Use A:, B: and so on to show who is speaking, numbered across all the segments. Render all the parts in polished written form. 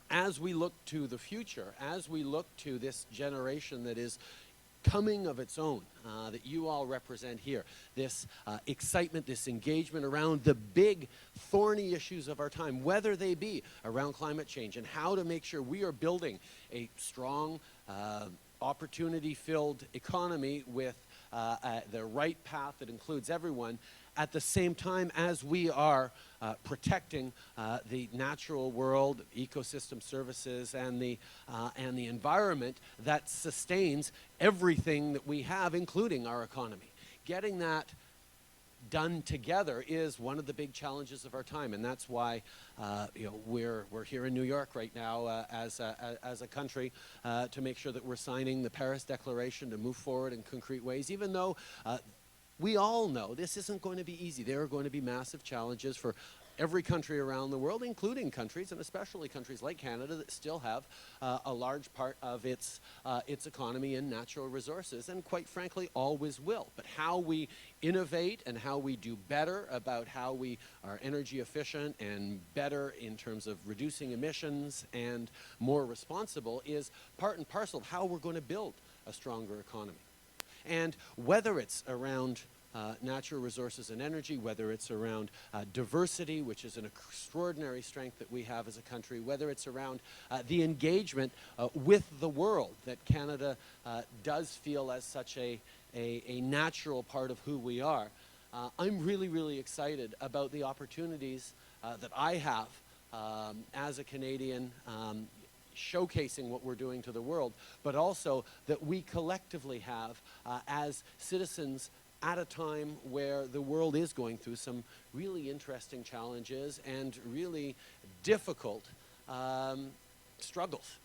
A: as we look to the future, as we look to this generation that is coming of its own, that you all represent here, this excitement, this engagement around the big thorny issues of our time, whether they be around climate change and how to make sure we are building a strong, opportunity-filled economy with the right path that includes everyone, at the same time as we are protecting the natural world, ecosystem services, and the environment that sustains everything that we have, including our economy. Getting that done together is one of the big challenges of our time, and that's why we're here in New York right now as a country to make sure that we're signing the Paris Declaration to move forward in concrete ways, even though we all know this isn't going to be easy. There are going to be massive challenges for every country around the world, including countries, and especially countries like Canada, that still have a large part of its economy in natural resources, and quite frankly, always will. But how we innovate and how we do better about how we are energy efficient and better in terms of reducing emissions and more responsible is part and parcel of how we're going to build a stronger economy. And whether it's around natural resources and energy, whether it's around diversity, which is an extraordinary strength that we have as a country, whether it's around the engagement with the world that Canada does feel as such a natural part of who we are, I'm really, really excited about the opportunities that I have as a Canadian, showcasing what we're doing to the world, but also that we collectively have as citizens at a time where the world is going through some really interesting challenges and really difficult struggles.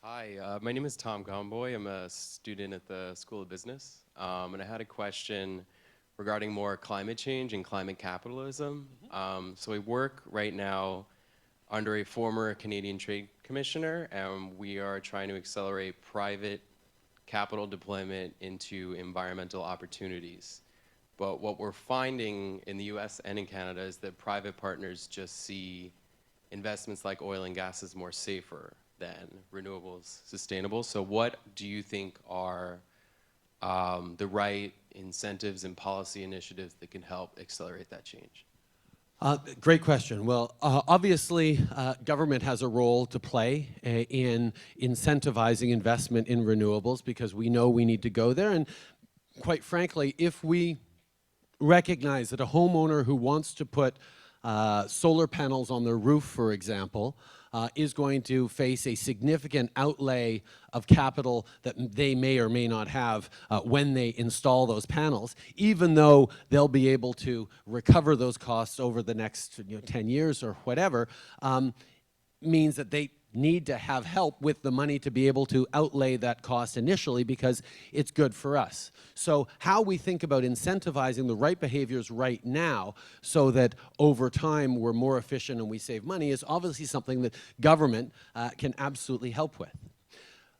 B: Hi, my name is Tom Gomboy. I'm a student at the School of Business, and I had a question regarding more climate change and climate capitalism. So I work right now under a former Canadian Trade Commissioner, and we are trying to accelerate private capital deployment into environmental opportunities. But what we're finding in the US and in Canada is that private partners just see investments like oil and gas as more safer than renewables sustainable. So what do you think are the right incentives and policy initiatives that can help accelerate that change?
A: Great question. Well, obviously, government has a role to play in incentivizing investment in renewables, because we know we need to go there. And quite frankly, if we recognize that a homeowner who wants to put solar panels on their roof, for example, is going to face a significant outlay of capital that they may or may not have when they install those panels, even though they'll be able to recover those costs over the next 10 years or whatever, means that they need to have help with the money to be able to outlay that cost initially, because it's good for us. So how we think about incentivizing the right behaviors right now so that over time we're more efficient and we save money is obviously something that government can absolutely help with.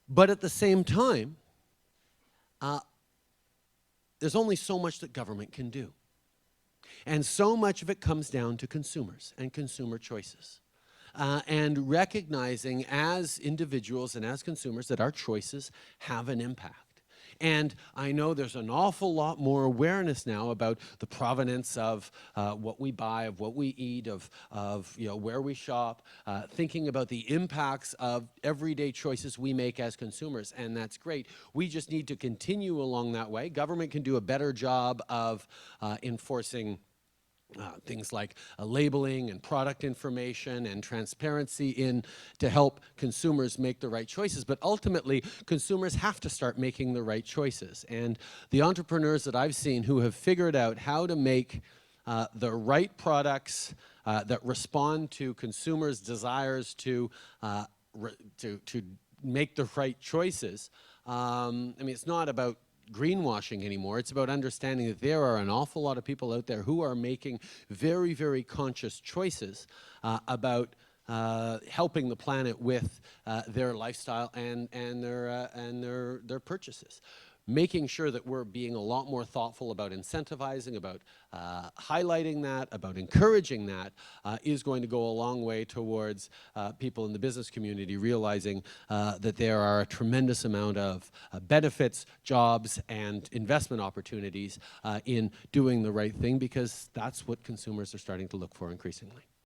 A: But at the same time, there's only so much that government can do. And so much of it comes down to consumers and consumer choices. And recognizing as individuals and as consumers that our choices have an impact. And I know there's an awful lot more awareness now about the provenance of what we buy, of what we eat, of where we shop, thinking about the impacts of everyday choices we make as consumers, and that's great. We just need to continue along that way. Government can do a better job of enforcing things like labeling and product information and transparency to help consumers make the right choices. But ultimately, consumers have to start making the right choices. And the entrepreneurs that I've seen who have figured out how to make the right products that respond to consumers' desires to make the right choices, I mean, it's not about greenwashing anymore. It's about understanding that there are an awful lot of people out there who are making very, very conscious choices about helping the planet with their lifestyle and their purchases. making sure that we're being a lot more thoughtful about incentivizing, about highlighting that, about encouraging that, is going to go a long way towards people in the business community realizing that there are a tremendous amount of benefits, jobs, and investment opportunities in doing the right thing, because that's what consumers are starting to look for increasingly.